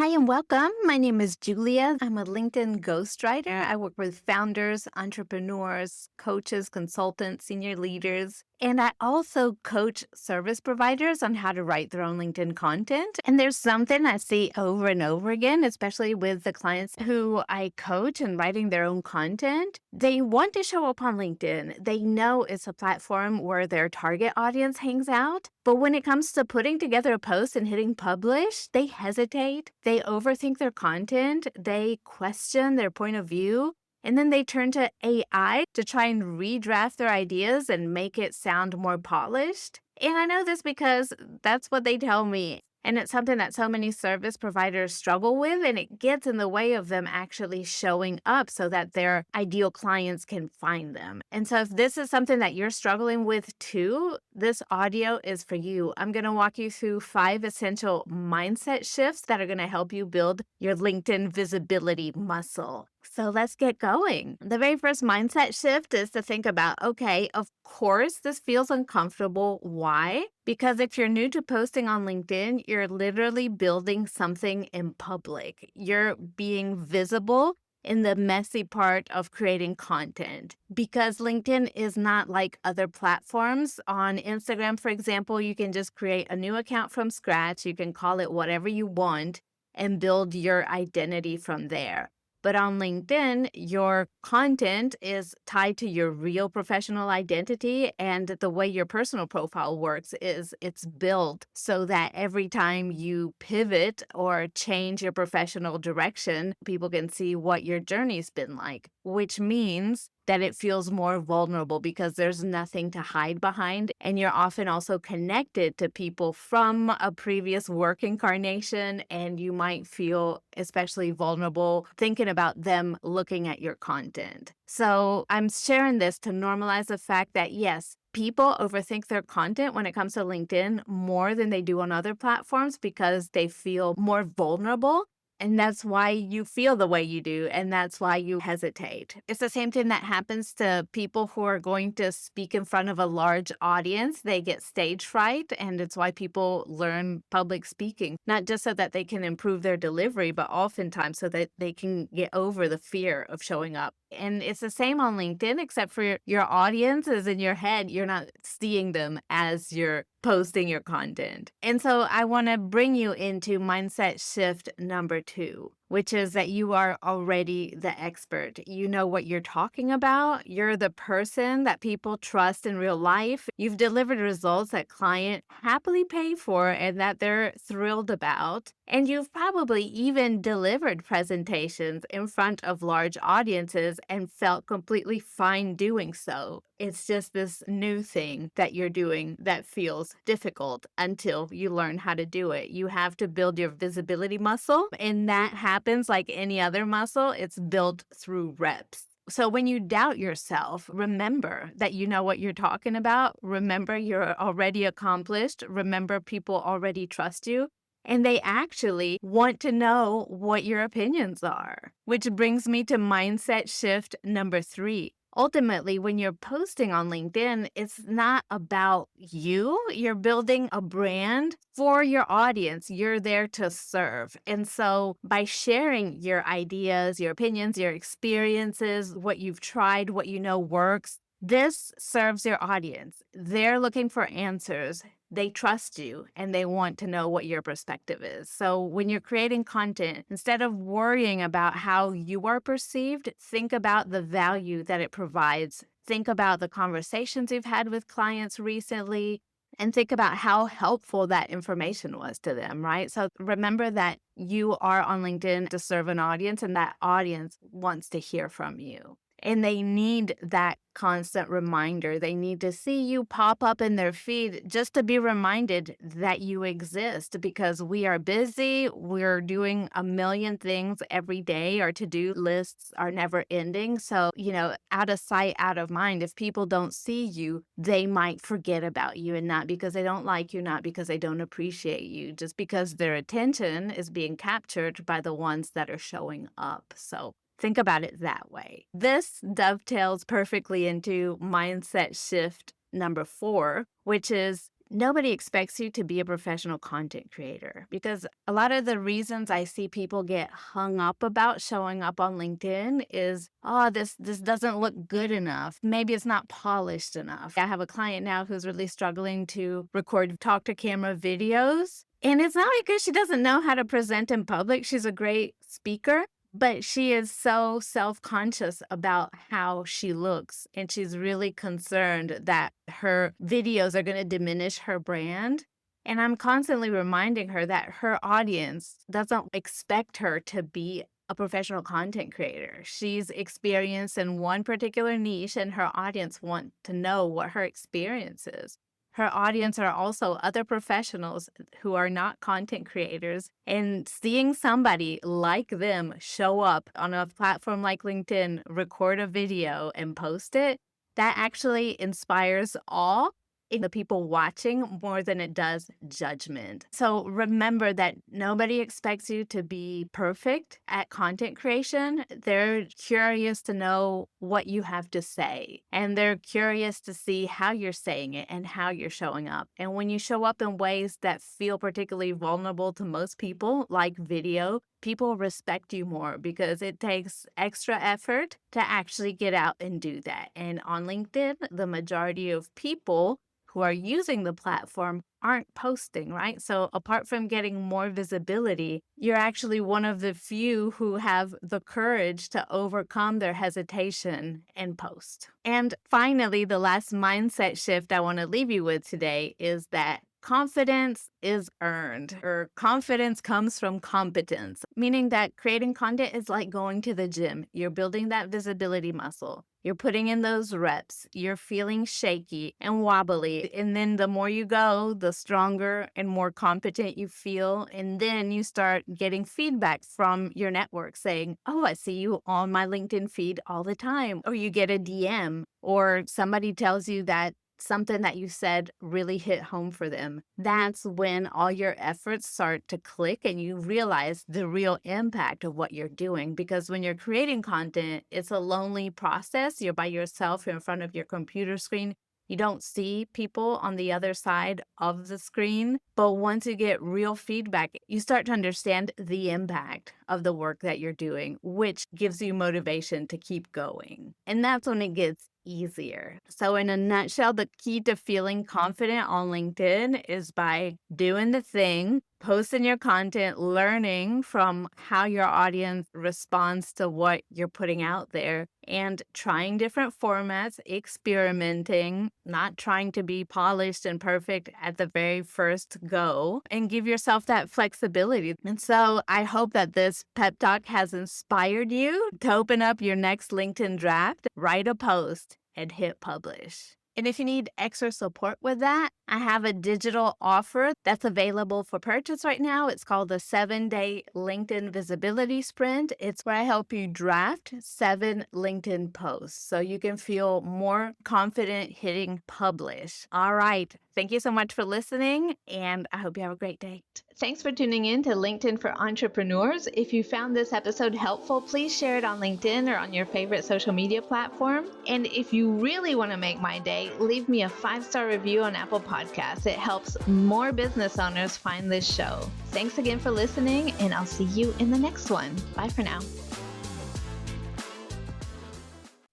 Hi and welcome. My name is Julia. I'm a LinkedIn ghostwriter. I work with founders, entrepreneurs, coaches, consultants, senior leaders, and I also coach service providers on how to write their own LinkedIn content. And there's something I see over and over again, especially with the clients who I coach and writing their own content. They want to show up on LinkedIn. They know it's a platform where their target audience hangs out. But when it comes to putting together a post and hitting publish, they hesitate, they overthink their content, they question their point of view, and then they turn to AI to try and redraft their ideas and make it sound more polished. And I know this because that's what they tell me. And it's something that so many service providers struggle with, and it gets in the way of them actually showing up so that their ideal clients can find them. And so, if this is something that you're struggling with too, this audio is for you. I'm going to walk you through 5 essential mindset shifts that are going to help you build your LinkedIn visibility muscle. So let's get going. The very first mindset shift is to think about, okay, of course, this feels uncomfortable. Why? Because if you're new to posting on LinkedIn, you're literally building something in public. You're being visible in the messy part of creating content because LinkedIn is not like other platforms. On Instagram, for example, you can just create a new account from scratch. You can call it whatever you want and build your identity from there. But on LinkedIn, your content is tied to your real professional identity. And the way your personal profile works is it's built so that every time you pivot or change your professional direction, people can see what your journey's been like, which means that it feels more vulnerable because there's nothing to hide behind. And you're often also connected to people from a previous work incarnation, and you might feel especially vulnerable thinking about them looking at your content. So I'm sharing this to normalize the fact that yes, people overthink their content when it comes to LinkedIn more than they do on other platforms because they feel more vulnerable. And that's why you feel the way you do, and that's why you hesitate. It's the same thing that happens to people who are going to speak in front of a large audience. They get stage fright, and it's why people learn public speaking, not just so that they can improve their delivery, but oftentimes so that they can get over the fear of showing up. And it's the same on LinkedIn, except for your audience is in your head. You're not seeing them as you're posting your content. And so I want to bring you into mindset shift number 2, which is that you are already the expert. You know what you're talking about. You're the person that people trust in real life. You've delivered results that clients happily pay for and that they're thrilled about. And you've probably even delivered presentations in front of large audiences and felt completely fine doing so. It's just this new thing that you're doing that feels difficult until you learn how to do it. You have to build your visibility muscle, and that happens like any other muscle. It's built through reps. So when you doubt yourself, remember that you know what you're talking about. Remember you're already accomplished. Remember people already trust you. And they actually want to know what your opinions are, which brings me to mindset shift number 3. Ultimately, when you're posting on LinkedIn, it's not about you. You're building a brand for your audience. You're there to serve. And so by sharing your ideas, your opinions, your experiences, what you've tried, what you know works, this serves your audience. They're looking for answers. They trust you and they want to know what your perspective is. So when you're creating content, instead of worrying about how you are perceived, think about the value that it provides. Think about the conversations you've had with clients recently and think about how helpful that information was to them, right? So remember that you are on LinkedIn to serve an audience and that audience wants to hear from you. And they need that constant reminder. They need to see you pop up in their feed just to be reminded that you exist because we are busy. We're doing a million things every day. Our to-do lists are never ending. So, out of sight, out of mind. If people don't see you, they might forget about you, and not because they don't like you, not because they don't appreciate you, just because their attention is being captured by the ones that are showing up. So think about it that way. This dovetails perfectly into mindset shift number 4, which is Nobody expects you to be a professional content creator because a lot of the reasons I see people get hung up about showing up on LinkedIn is, oh, this doesn't look good enough. Maybe it's not polished enough. I have a client now who's really struggling to record talk to camera videos. And it's not because she doesn't know how to present in public. She's a great speaker, but she is so self-conscious about how she looks, and she's really concerned that her videos are gonna diminish her brand, and I'm constantly reminding her that her audience doesn't expect her to be a professional content creator. She's experienced in one particular niche, and her audience want to know what her experience is. Her audience are also other professionals who are not content creators, and seeing somebody like them show up on a platform like LinkedIn, record a video and post it, that actually inspires awe in the people watching more than it does judgment. So remember that nobody expects you to be perfect at content creation. They're curious to know what you have to say, and they're curious to see how you're saying it and how you're showing up. And when you show up in ways that feel particularly vulnerable to most people, like video, people respect you more because it takes extra effort to actually get out and do that. And on LinkedIn, the majority of people who are using the platform aren't posting, right? So apart from getting more visibility, you're actually one of the few who have the courage to overcome their hesitation and post. And finally, the last mindset shift I want to leave you with today is that confidence is earned, or confidence comes from competence, meaning that creating content is like going to the gym. You're building that visibility muscle. You're putting in those reps. You're feeling shaky and wobbly. And then the more you go, the stronger and more competent you feel. And then you start getting feedback from your network saying, oh, I see you on my LinkedIn feed all the time. Or you get a DM, or somebody tells you that something that you said really hit home for them. That's when all your efforts start to click and you realize the real impact of what you're doing. Because when you're creating content, it's a lonely process. You're by yourself in front of your computer screen. You don't see people on the other side of the screen. But once you get real feedback, you start to understand the impact of the work that you're doing, which gives you motivation to keep going. And that's when it gets easier. So in a nutshell, the key to feeling confident on LinkedIn is by doing the thing, posting your content, learning from how your audience responds to what you're putting out there, and trying different formats, experimenting, not trying to be polished and perfect at the very first go, and give yourself that flexibility. And so I hope that this pep talk has inspired you to open up your next LinkedIn draft, write a post, and hit publish. And if you need extra support with that, I have a digital offer that's available for purchase right now. It's called the 7-Day LinkedIn Visibility Sprint. It's where I help you draft 7 LinkedIn posts so you can feel more confident hitting publish. All right. Thank you so much for listening, and I hope you have a great day. Thanks for tuning in to LinkedIn for Entrepreneurs. If you found this episode helpful, please share it on LinkedIn or on your favorite social media platform. And if you really want to make my day, leave me a 5-star review on Apple Podcasts. It helps more business owners find this show. Thanks again for listening, and I'll see you in the next one. Bye for now.